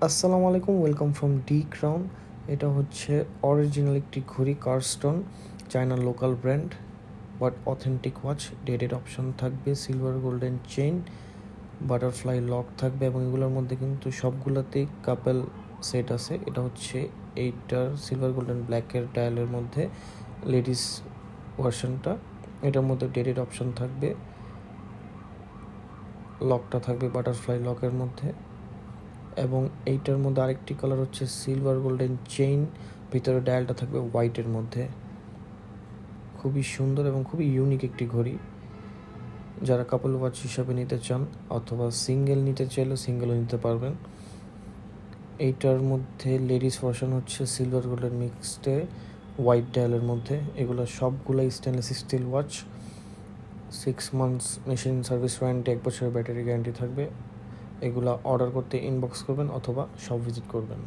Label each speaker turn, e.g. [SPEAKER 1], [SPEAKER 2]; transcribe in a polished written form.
[SPEAKER 1] আসসালামু আলাইকুম, welcome from D crown. এটা হচ্ছে অরিজিনাল একটি ঘড়ি, কার্স্টন, চায়নার local brand, but authentic watch. Dated option থাকবে, silver golden chain, butterfly lock থাকবে এবং এগুলোর মধ্যে কিন্তু সবগুলোতেই কাপেল সেট আছে। এটা হচ্ছে এইটার সিলভার গোল্ডেন ব্ল্যাকের ডায়ালের মধ্যে লেডিস ভার্সনটা। এটার মধ্যে ডেটেড অপশন থাকবে, লকটা থাকবে বাটারফ্লাই লকের মধ্যে। এবং এইটার মধ্যে আরেকটি কালার হচ্ছে সিলভার গোল্ডেন চেইন, ভিতরে ডায়ালটা থাকবে হোয়াইটের মধ্যে। খুবই সুন্দর এবং খুবই ইউনিক একটি ঘড়ি। যারা কাপল ওয়াচ হিসাবে নিতে চান অথবা সিঙ্গেল নিতে চাইলে সিঙ্গেলও নিতে পারবেন। এইটার মধ্যে লেডিস ভার্সন হচ্ছে সিলভার গোল্ডেন মিক্সডে হোয়াইট ডায়ালের মধ্যে। এগুলো সবগুলোই stainless steel watch. 6 months machine service warranty, 1 বছরের ব্যাটারি গ্যারান্টি থাকবে। এগুলা অর্ডার করতে ইনবক্স করবেন অথবা শপ ভিজিট করবেন।